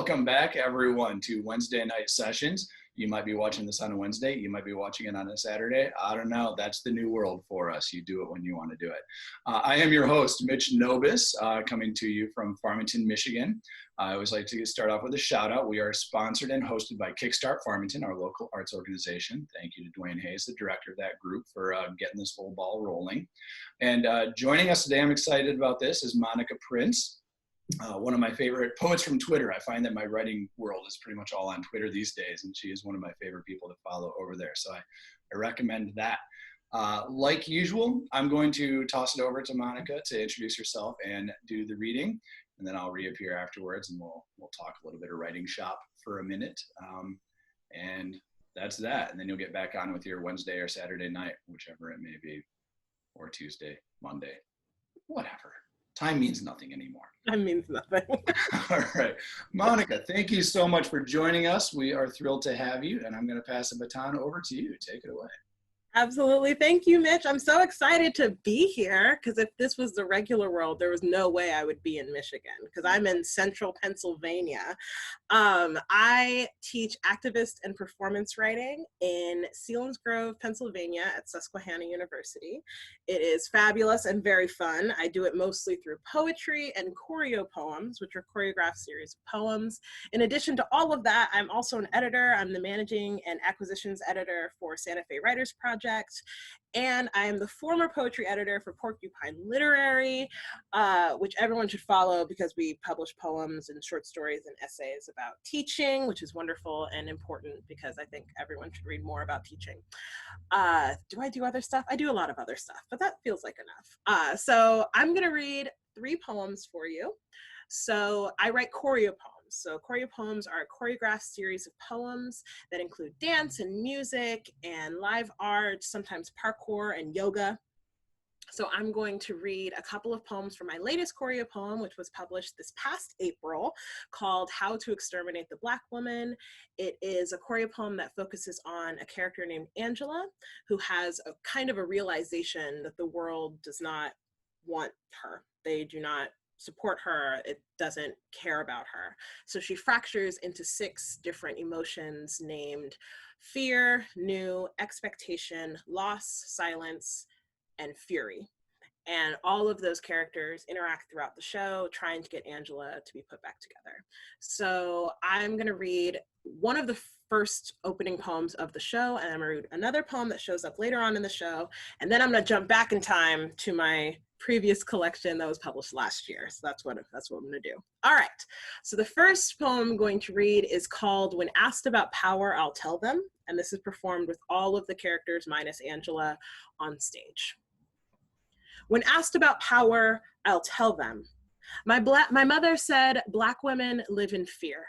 Welcome back, everyone, to Wednesday night sessions. You might be watching this on a Wednesday. You might be watching it on a Saturday. I don't know. That's the new world for us. You do it when you want to do it. I am your host, Mitch Nobis, coming to you from Farmington, Michigan. I always like to start off with a shout out. We are sponsored and hosted by KickstART Farmington, our local arts organization. Thank you to Dwayne Hayes, the director of that group, for getting this whole ball rolling. And joining us today, I'm excited about this, is Monica Prince. One of my favorite poets from Twitter. I find that my writing world is pretty much all on Twitter these days, and she is one of my favorite people to follow over there. So I recommend that. Like usual, I'm going to toss it over to Monica to introduce herself and do the reading, and then I'll reappear afterwards, and we'll talk a little bit of writing shop for a minute. And that's that. And then you'll get back on with your Wednesday or Saturday night, whichever it may be, or Tuesday, Monday, whatever. Time means nothing anymore. Time means nothing. All right. Monica, thank you so much for joining us. We are thrilled to have you, and I'm going to pass the baton over to you. Take it away. Absolutely. Thank you, Mitch. I'm so excited to be here because if this was the regular world, there was no way I would be in Michigan because I'm in central Pennsylvania. I teach activist and performance writing in Selinsgrove, Pennsylvania at Susquehanna University. It is fabulous and very fun. I do it mostly through poetry and choreo poems, which are choreographed series of poems. In addition to all of that, I'm also an editor. I'm the managing and acquisitions editor for Santa Fe Writers Project. And I am the former poetry editor for Porcupine Literary, which everyone should follow because we publish poems and short stories and essays about teaching, which is wonderful and important because I think everyone should read more about teaching. Do I do other stuff? I do a lot of other stuff, but that feels like enough. So I'm going to read 3 poems for you. So I write choreo poems. So choreo poems are a choreographed series of poems that include dance and music and live art, sometimes parkour and yoga. So I'm going to read a couple of poems from my latest choreo poem, which was published this past April, called How to Exterminate the Black Woman. It is a choreo poem that focuses on a character named Angela, who has a kind of a realization that the world does not want her. They do not support her, it doesn't care about her. So she fractures into 6 different emotions named fear, new, expectation, loss, silence, and fury. And all of those characters interact throughout the show, trying to get Angela to be put back together. So I'm gonna read one of the first opening poems of the show, and I'm gonna read another poem that shows up later on in the show, and then I'm gonna jump back in time to my previous collection that was published last year. So that's what I'm gonna do. All right, so the first poem I'm going to read is called When Asked About Power, I'll Tell Them. And this is performed with all of the characters minus Angela on stage. When asked about power, I'll tell them. My mother said Black women live in fear,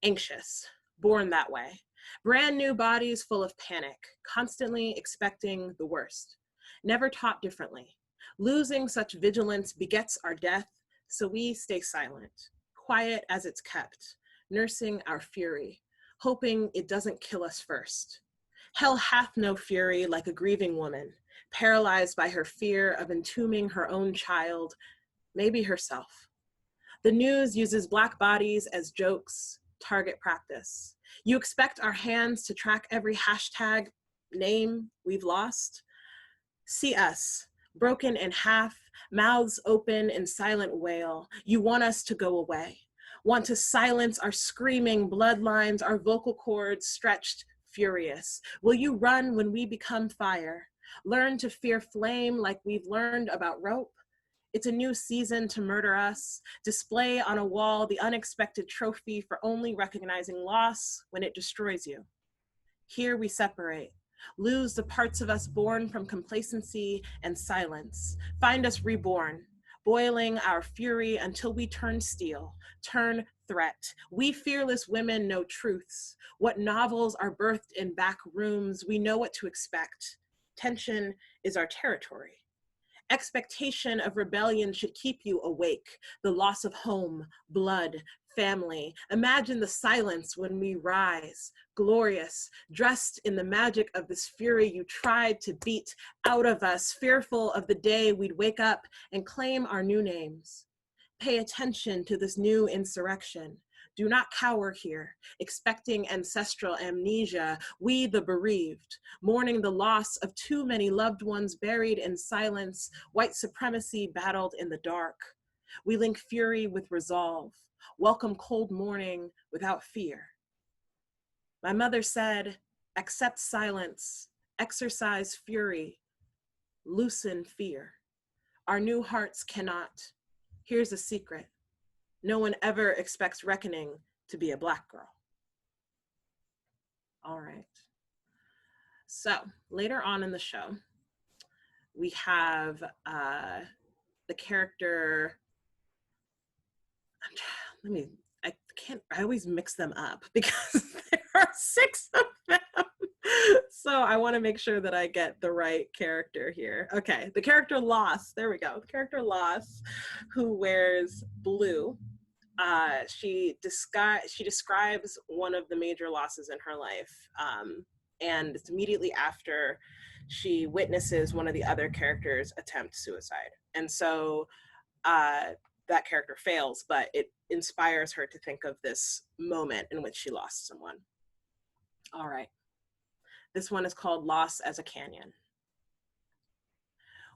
anxious, born that way. Brand new bodies full of panic, constantly expecting the worst. Never taught differently. Losing such vigilance begets our death, so we stay silent, quiet as it's kept, nursing our fury, hoping it doesn't kill us first. Hell hath no fury like a grieving woman, paralyzed by her fear of entombing her own child, maybe herself. The news uses Black bodies as jokes, target practice. You expect our hands to track every hashtag name we've lost? See us, broken in half, mouths open in silent wail. You want us to go away, want to silence our screaming bloodlines, our vocal cords stretched furious. Will you run when we become fire? Learn to fear flame like we've learned about rope? It's a new season to murder us. Display on a wall the unexpected trophy for only recognizing loss when it destroys you. Here we separate. Lose the parts of us born from complacency and silence. Find us reborn, boiling our fury until we turn steel, turn threat. We fearless women know truths. What novels are birthed in back rooms, we know what to expect. Tension is our territory. Expectation of rebellion should keep you awake. The loss of home, blood, family. Imagine the silence when we rise, glorious, dressed in the magic of this fury you tried to beat out of us, fearful of the day we'd wake up and claim our new names. Pay attention to this new insurrection. Do not cower here, expecting ancestral amnesia, we the bereaved, mourning the loss of too many loved ones buried in silence, white supremacy battled in the dark. We link fury with resolve, welcome cold morning without fear. My mother said, accept silence, exercise fury, loosen fear. Our new hearts cannot. Here's a secret. No one ever expects reckoning to be a Black girl. All right. So later on in the show, we have the character, I always mix them up because there are 6 of them. So I want to make sure that I get the right character here. Okay, the character Loss, there we go. The character Loss, who wears blue. She describes one of the major losses in her life, and it's immediately after she witnesses one of the other characters attempt suicide. And so that character fails, but it inspires her to think of this moment in which she lost someone. All right. This one is called Loss as a Canyon.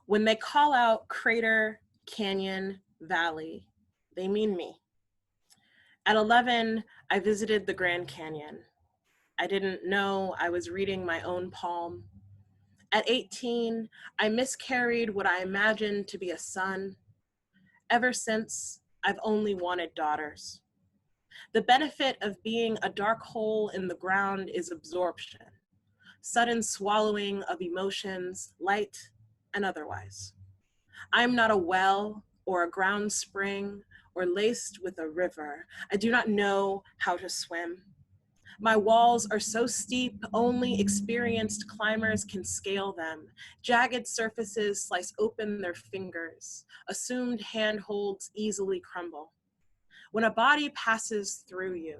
When they call out crater, canyon, valley, they mean me. At 11, I visited the Grand Canyon. I didn't know I was reading my own palm. At 18, I miscarried what I imagined to be a son. Ever since, I've only wanted daughters. The benefit of being a dark hole in the ground is absorption, sudden swallowing of emotions, light and otherwise. I'm not a well or a ground spring or laced with a river. I do not know how to swim. My walls are so steep, only experienced climbers can scale them. Jagged surfaces slice open their fingers. Assumed handholds easily crumble. When a body passes through you,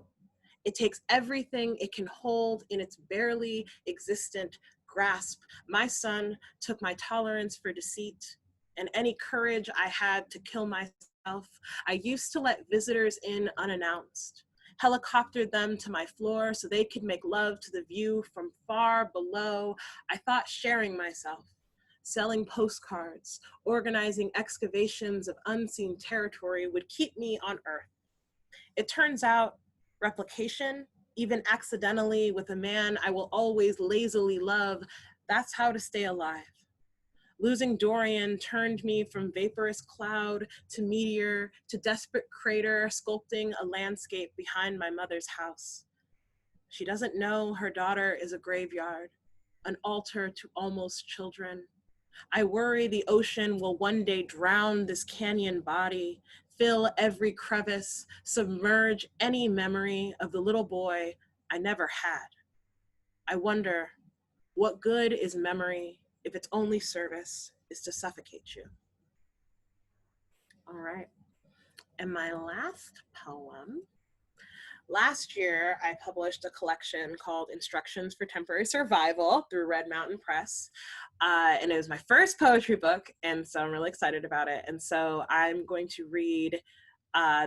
it takes everything it can hold in its barely existent grasp. My son took my tolerance for deceit and any courage I had to kill myself. I used to let visitors in unannounced, helicoptered them to my floor so they could make love to the view from far below. I thought sharing myself, selling postcards, organizing excavations of unseen territory would keep me on Earth. It turns out replication, even accidentally with a man I will always lazily love, that's how to stay alive. Losing Dorian turned me from vaporous cloud to meteor to desperate crater, sculpting a landscape behind my mother's house. She doesn't know her daughter is a graveyard, an altar to almost children. I worry the ocean will one day drown this canyon body, fill every crevice, submerge any memory of the little boy I never had. I wonder, what good is memory if its only service is to suffocate you? All right, and my last poem. Last year, I published a collection called Instructions for Temporary Survival through Red Mountain Press. And it was my first poetry book, and so I'm really excited about it. And so I'm going to read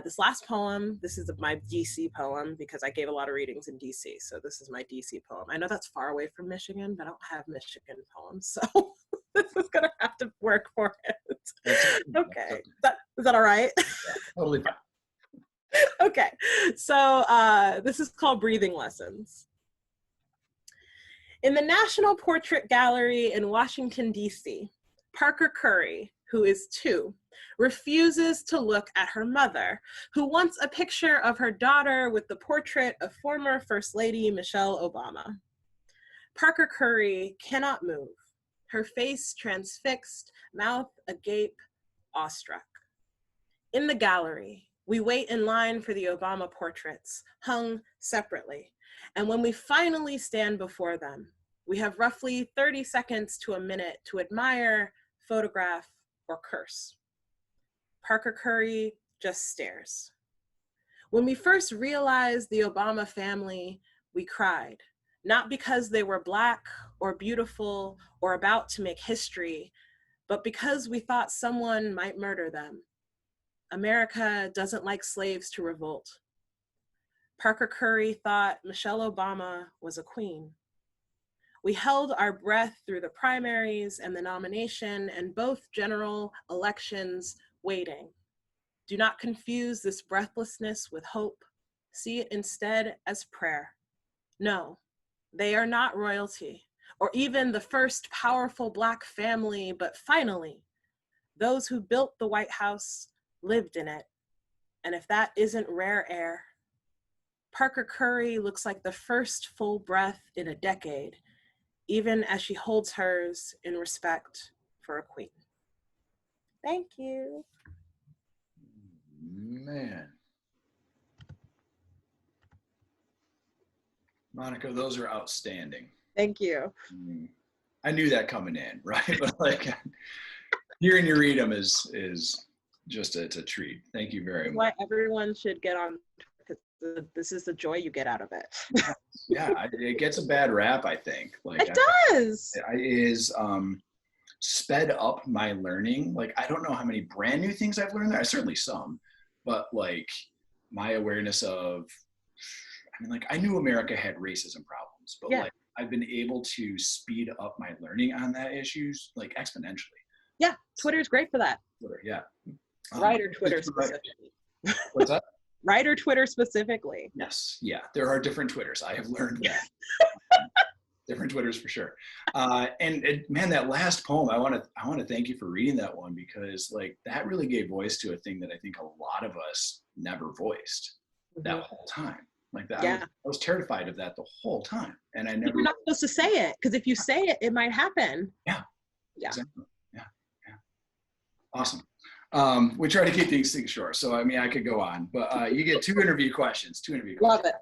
this last poem. This is my DC poem because I gave a lot of readings in DC. So this is my DC poem. I know that's far away from Michigan, but I don't have Michigan poems. So this is gonna have to work for it. Okay, is that all right? Yeah, totally fine. Okay, so this is called Breathing Lessons. In the National Portrait Gallery in Washington, D.C., Parker Curry, who is 2, refuses to look at her mother, who wants a picture of her daughter with the portrait of former First Lady Michelle Obama. Parker Curry cannot move, her face transfixed, mouth agape, awestruck. In the gallery, we wait in line for the Obama portraits, hung separately. And when we finally stand before them, we have roughly 30 seconds to a minute to admire, photograph, or curse. Parker Curry just stares. When we first realized the Obama family, we cried, not because they were Black or beautiful or about to make history, but because we thought someone might murder them. America doesn't like slaves to revolt. Parker Curry thought Michelle Obama was a queen. We held our breath through the primaries and the nomination and both general elections waiting. Do not confuse this breathlessness with hope. See it instead as prayer. No, they are not royalty or even the first powerful Black family, but finally, those who built the White House lived in it. And if that isn't rare air, Parker Curry looks like the first full breath in a decade, even as she holds hers in respect for a queen. Thank you. Man. Monica, those are outstanding. Thank you. I knew that coming in, right? But like hearing you read them is just it's a treat. Thank you very much. Why everyone should get on, because this is the joy you get out of it. Yeah, it gets a bad rap, I think. Like it does. It is sped up my learning. Like I don't know how many brand new things I've learned there. Certainly some, but like my awareness of, I mean, like I knew America had racism problems, but like I've been able to speed up my learning on that issues like exponentially. Yeah, Twitter is great for that. Twitter, yeah. Writer Twitter specifically. What's that? Writer Twitter specifically. Yes, yeah. There are different Twitters. I have learned that. Different Twitters for sure. Man, that last poem, I want to thank you for reading that one, because like that really gave voice to a thing that I think a lot of us never voiced that whole time. Like that, I was terrified of that the whole time, and I never. You're not supposed to say it, because if you say it, it might happen. Yeah. Exactly. Yeah. Awesome. We try to keep things short, so I mean I could go on, but you get two interview questions. Love it.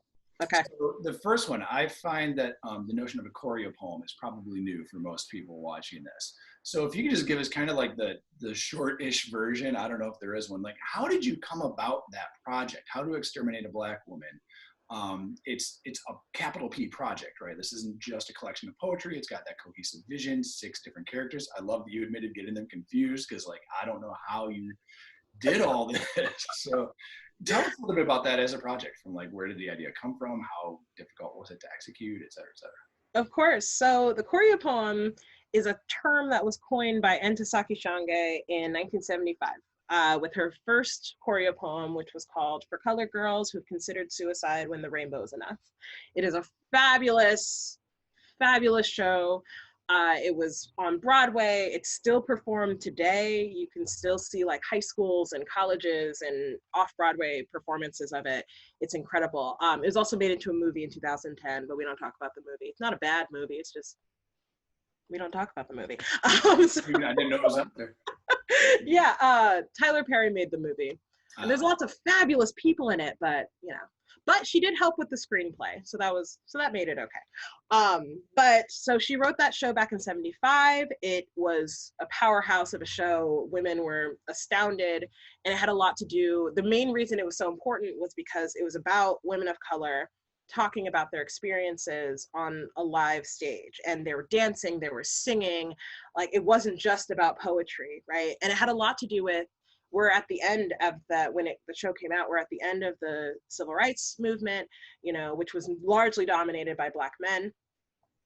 Okay. So the first one, I find that the notion of a choreo poem is probably new for most people watching this. So if you could just give us kind of like the short-ish version, I don't know if there is one, like how did you come about that project? How to Exterminate a Black Woman? It's a capital P project, right? This isn't just a collection of poetry. It's got that cohesive vision, 6 different characters. I love that you admitted getting them confused, because like I don't know how you did all this. So tell us a little bit about that as a project. From like, where did the idea come from? How difficult was it to execute, et cetera, et cetera? Of course. So the choreo poem is a term that was coined by Ntozake Shange in 1975. With her first choreo poem, which was called For Colored Girls Who've Considered Suicide When the Rainbow Is Enough. It is a fabulous, fabulous show. It was on Broadway. It's still performed today. You can still see like high schools and colleges and off-Broadway performances of it. It's incredible. It was also made into a movie in 2010, but we don't talk about the movie. It's not a bad movie. It's just, we don't talk about the movie. I didn't know it was up there. Yeah, Tyler Perry made the movie. And there's lots of fabulous people in it, but but she did help with the screenplay, so that made it okay. But so she wrote that show back in 75. It was a powerhouse of a show. Women were astounded, and it had a lot to do. The main reason it was so important was because it was about women of color talking about their experiences on a live stage, and they were dancing, they were singing, like it wasn't just about poetry, right? And it had a lot to do with, we're at the end of the show came out, we're at the end of the civil rights movement, which was largely dominated by Black men,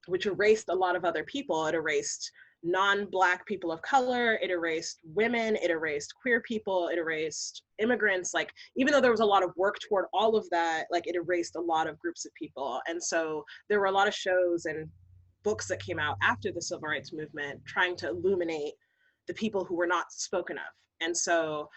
which erased a lot of other people. It erased non-Black people of color, it erased women, it erased queer people, it erased immigrants. Like, even though there was a lot of work toward all of that, like it erased a lot of groups of people. And so there were a lot of shows and books that came out after the civil rights movement trying to illuminate the people who were not spoken of. And so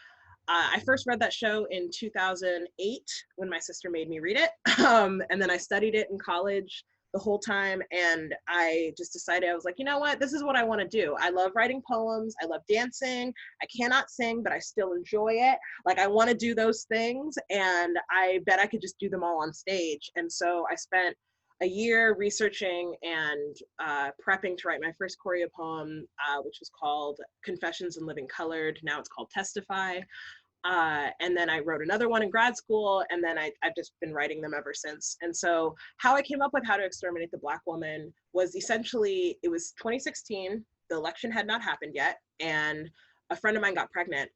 I first read that show in 2008 when my sister made me read it. And then I studied it in college the whole time. And I just decided, I was like, you know what, this is what I want to do. I love writing poems. I love dancing. I cannot sing, but I still enjoy it. Like, I want to do those things. And I bet I could just do them all on stage. And so I spent a year researching and prepping to write my first choreo poem, which was called Confessions in Living Colored. Now it's called Testify. And then I wrote another one in grad school, and then I've just been writing them ever since. And so how I came up with How to Exterminate the Black Woman was essentially, it was 2016, the election had not happened yet, and a friend of mine got pregnant,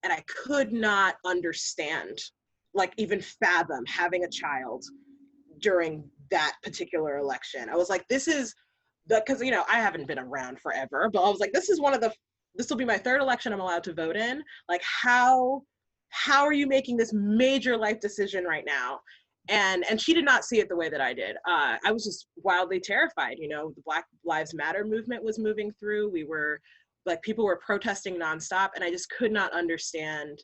and I could not understand like even fathom having a child during that particular election. I was like, this is because, you know, I haven't been around forever, but I was like, this will be my third election I'm allowed to vote in. Like, how are you making this major life decision right now? And she did not see it the way that I did. I was just wildly terrified. You know, the Black Lives Matter movement was moving through. We were like, people were protesting nonstop, and I just could not understand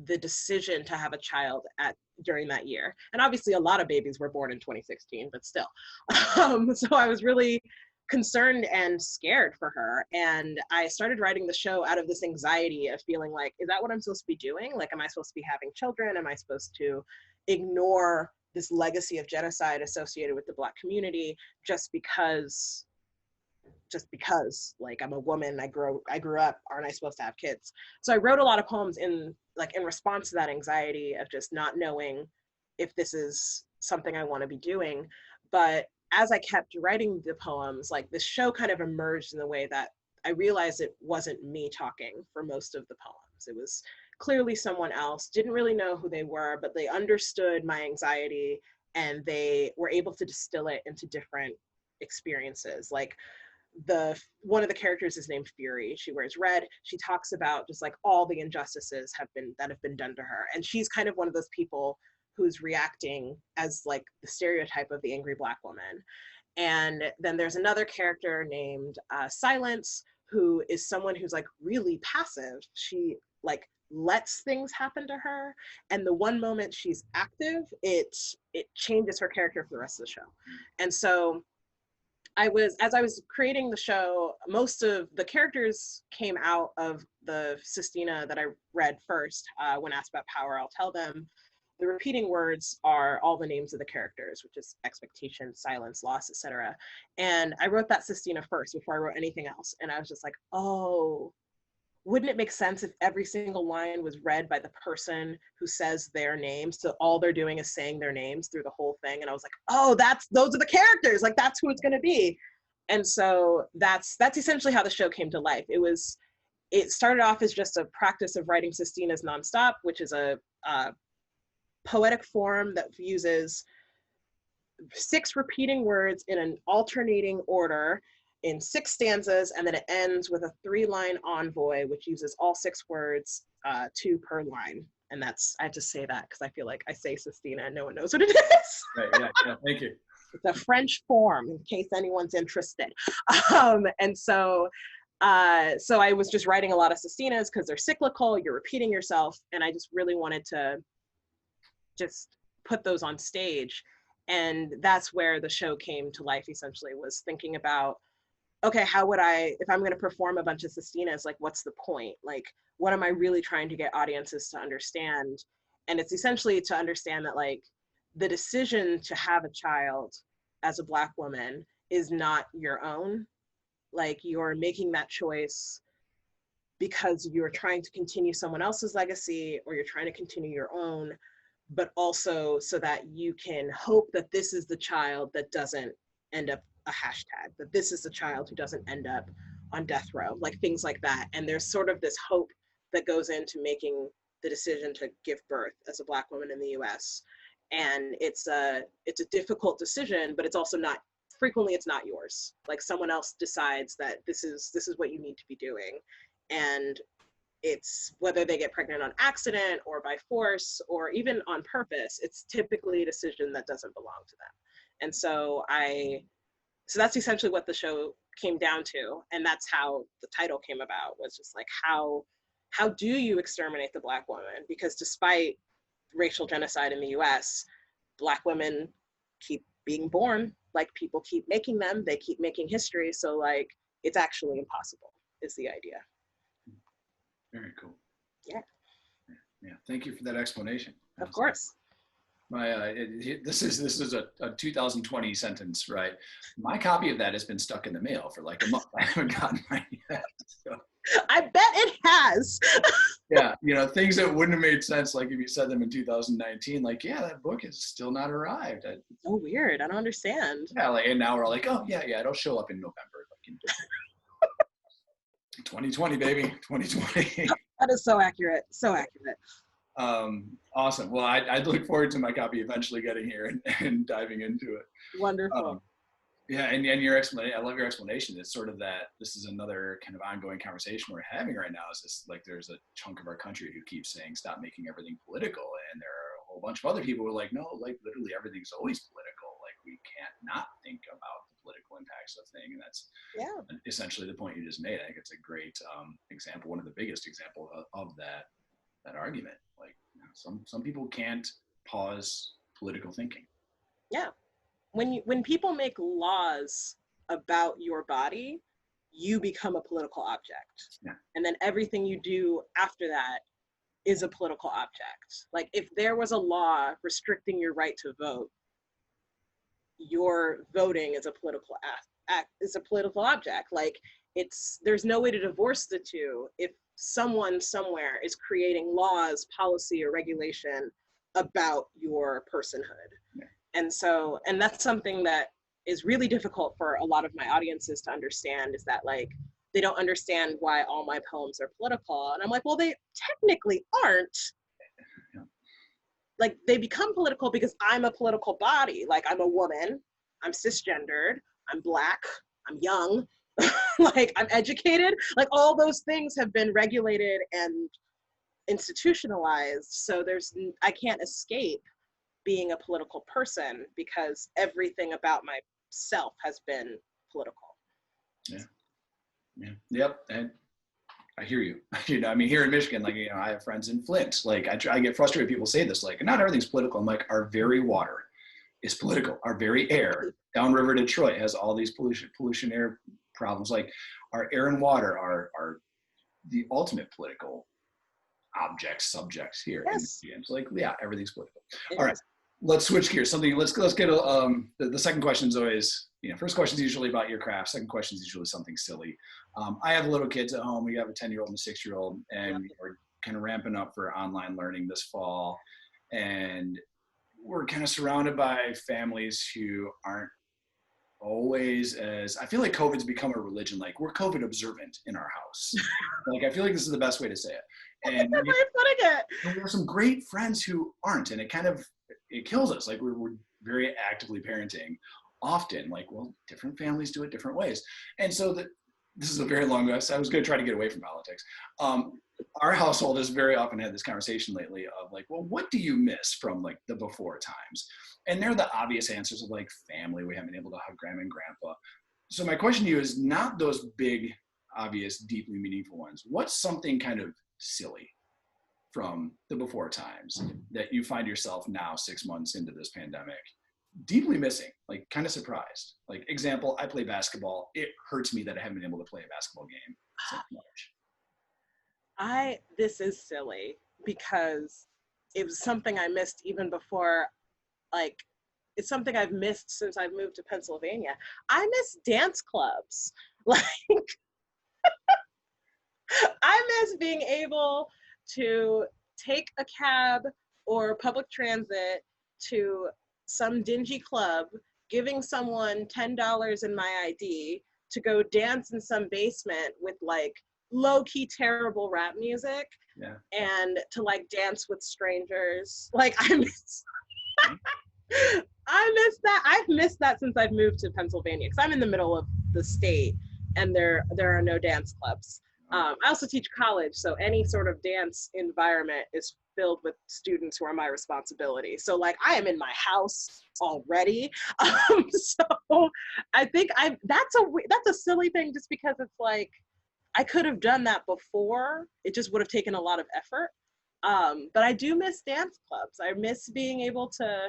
the decision to have a child during that year. And obviously a lot of babies were born in 2016, but still. So I was really concerned and scared for her. And I started writing the show out of this anxiety of feeling like, is that what I'm supposed to be doing? Like, am I supposed to be having children? Am I supposed to ignore this legacy of genocide associated with the Black community just because like I'm a woman, I grew up, aren't I supposed to have kids? So I wrote a lot of poems in response to that anxiety of just not knowing if this is something I want to be doing. But as I kept writing the poems, like this show kind of emerged in the way that I realized it wasn't me talking for most of the poems. It was clearly someone else, didn't really know who they were, but they understood my anxiety and they were able to distill it into different experiences. Like one of the characters is named Fury. She wears red. She talks about just like all the injustices that have been done to her. And she's kind of one of those people who's reacting as like the stereotype of the angry Black woman. And then there's another character named Silence, who is someone who's like really passive. She like lets things happen to her. And the one moment she's active, it changes her character for the rest of the show. And so as I was creating the show, most of the characters came out of the Sistina that I read first. When asked about power, I'll tell them. The repeating words are all the names of the characters, which is expectation, silence, loss, etc. And I wrote that Sistina first before I wrote anything else. And I was just like, oh, wouldn't it make sense if every single line was read by the person who says their name? So all they're doing is saying their names through the whole thing. And I was like, oh, those are the characters. Like, that's who it's going to be. And so that's essentially how the show came to life. It started off as just a practice of writing Sistinas nonstop, which is a poetic form that uses 6 repeating words in an alternating order in 6 stanzas, and then it ends with a 3-line envoy, which uses all 6 words, 2 per line. And I have to say that because I feel like I say Sistina and no one knows what it is. Right, yeah, thank you. It's a French form, in case anyone's interested. And so I was just writing a lot of Sistinas because they're cyclical, you're repeating yourself, and I just really wanted to just put those on stage. And that's where the show came to life, essentially, was thinking about, okay, how would if I'm going to perform a bunch of Sistinas, like, what's the point? Like, what am I really trying to get audiences to understand? And it's essentially to understand that, like, the decision to have a child as a Black woman is not your own. Like, you're making that choice because you're trying to continue someone else's legacy, or you're trying to continue your own, but also so that you can hope that this is the child that doesn't end up a hashtag, that this is the child who doesn't end up on death row, like things like that. And there's sort of this hope that goes into making the decision to give birth as a Black woman in the US. And it's a difficult decision, but it's also frequently it's not yours. Like, someone else decides that this is what you need to be doing. And it's whether they get pregnant on accident or by force or even on purpose, it's typically a decision that doesn't belong to them. And so that's essentially what the show came down to. And that's how the title came about, was just like, how do you exterminate the Black woman? Because despite racial genocide in the US, Black women keep being born, like, people keep making them, they keep making history. So, like, it's actually impossible, is the idea. Very cool. Yeah. Yeah. Thank you for that explanation. Of course. This is a 2020 sentence, right? My copy of that has been stuck in the mail for like a month. I haven't gotten mine yet. So. I bet it has. Yeah, things that wouldn't have made sense, like if you said them in 2019, like, yeah, that book is still not arrived. So weird. I don't understand. Yeah, and now we're like, oh yeah, it'll show up in November. 2020, baby, 2020. That is so accurate. So accurate. Awesome. Well, I look forward to my copy eventually getting here and diving into it. Wonderful. Um, yeah, and your explanation, I love your explanation. It's sort of that this is another kind of ongoing conversation we're having right now. Is this like there's a chunk of our country who keeps saying stop making everything political, and there are a whole bunch of other people who are like, no, like literally everything's always political. Like we can't not think about the political impacts of things, and that's essentially the point you just made. I think it's a great example, one of the biggest examples of that argument. Like you know, some people can't pause political thinking. Yeah. When people make laws about your body, you become a political object. Yeah. And then everything you do after that is a political object. Like if there was a law restricting your right to vote, your voting is a political object. Like there's no way to divorce the two if someone somewhere is creating laws, policy, or regulation about your personhood. Yeah. And that's something that is really difficult for a lot of my audiences to understand, is that like they don't understand why all my poems are political. And I'm like, well, they technically aren't. Yeah. Like they become political because I'm a political body. Like I'm a woman, I'm cisgendered, I'm Black, I'm young, like I'm educated. Like all those things have been regulated and institutionalized. So I can't escape being a political person because everything about myself has been political. Yeah. Yep. And I hear you. You know, I mean, here in Michigan, like, you know, I have friends in Flint. Like, I get frustrated. People say this, like, not everything's political. I'm like, our very water is political. Our very air, downriver Detroit, has all these pollution air problems. Like, our air and water are the ultimate political subjects here. Yes. It's like, yeah, everything's political. All right. Let's switch gears. Let's get the second question is always, you know, first question is usually about your craft. Second question is usually something silly. I have little kids at home. We have a 10-year-old and a 6-year-old, and we're kind of ramping up for online learning this fall. And we're kind of surrounded by families who aren't always I feel like COVID's become a religion. Like we're COVID observant in our house. Like I feel like this is the best way to say it. And we have some great friends who aren't, and it kills us. Like we're very actively parenting often. Like, well, different families do it different ways. And so this is a very long list. I was going to try to get away from politics. Our household has very often had this conversation lately of like, well, what do you miss from like the before times? And they're the obvious answers of like family. We haven't been able to hug grandma and grandpa. So my question to you is not those big, obvious, deeply meaningful ones. What's something kind of silly from the before times that you find yourself now 6 months into this pandemic deeply missing, like kind of surprised? Like example, I play basketball. It hurts me that I haven't been able to play a basketball game since March. This is silly because it was something I missed even before, like it's something I've missed since I've moved to Pennsylvania. I miss dance clubs. Like I miss being able to take a cab or public transit to some dingy club, giving someone $10 in my ID to go dance in some basement with like low-key terrible rap music, and to like dance with strangers. Like I miss that. I've missed that since I've moved to Pennsylvania because I'm in the middle of the state and there are no dance clubs. I also teach college, so any sort of dance environment is filled with students who are my responsibility. So like I am in my house already. So I think that's a silly thing just because it's like I could have done that before. It just would have taken a lot of effort. But I do miss dance clubs. I miss being able to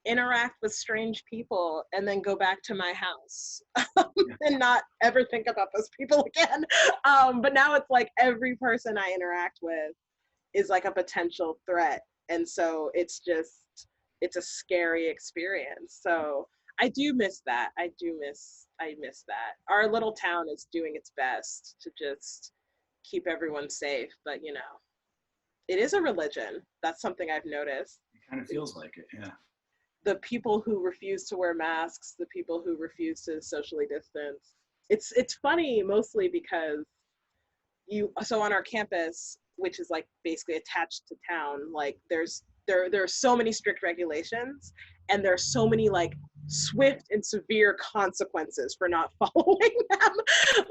interact with strange people and then go back to my house and not ever think about those people again. But now it's like every person I interact with is like a potential threat. And so it's a scary experience. So I do miss that. I miss that. Our little town is doing its best to just keep everyone safe. But you know, it is a religion. That's something I've noticed. It kind of feels like it, yeah. The people who refuse to wear masks, the people who refuse to socially distance. It's funny mostly because so on our campus, which is like basically attached to town, like there are so many strict regulations, and there are so many like swift and severe consequences for not following them.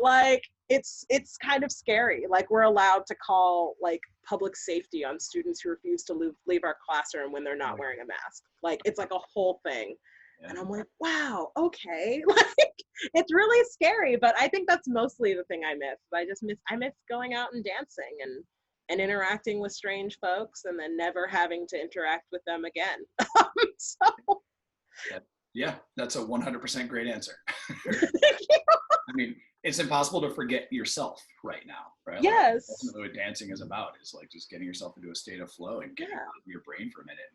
Like it's kind of scary. Like we're allowed to call like public safety on students who refuse to leave our classroom when they're not wearing a mask. Like it's like a whole thing. Yeah. And I'm like, wow, okay. Like it's really scary, but I think that's mostly the thing I miss. I miss going out and dancing and interacting with strange folks, and then never having to interact with them again. So yeah, that's a 100% great answer. Thank you. I mean, it's impossible to forget yourself right now, right? Yes. Like, that's what dancing is about, is like just getting yourself into a state of flow and getting out of your brain for a minute.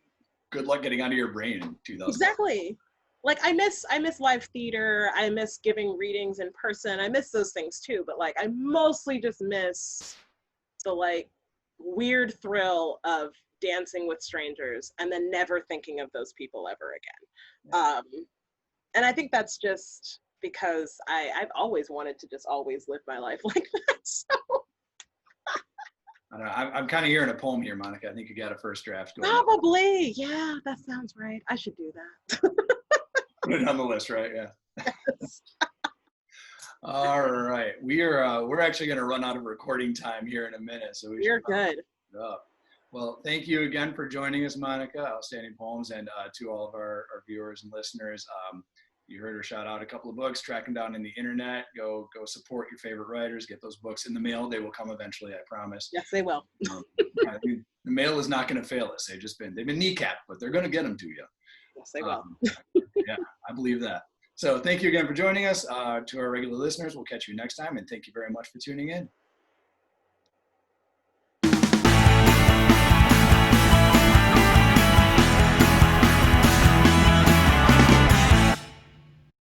Good luck getting out of your brain in 2000. Exactly. Like I miss live theater. I miss giving readings in person. I miss those things too, but like I mostly just miss the like weird thrill of dancing with strangers and then never thinking of those people ever again. Yeah. And I think that's just because I've always wanted to just always live my life like that. So I don't know. I'm kind of hearing a poem here, Monica. I think you got a first draft going. Probably. Yeah, that sounds right. I should do that. Put it on the list, right? Yeah. Yes. All right. We're actually going to run out of recording time here in a minute. So you're good. Well, thank you again for joining us, Monica. Outstanding poems. And to all of our viewers and listeners, you heard her shout out a couple of books. Track them down in the internet. Go support your favorite writers. Get those books in the mail. They will come eventually, I promise. Yes, they will. The mail is not going to fail us. They've been kneecapped, but they're going to get them to you. Yes, they will. Yeah, I believe that. So thank you again for joining us. To our regular listeners, we'll catch you next time. And thank you very much for tuning in.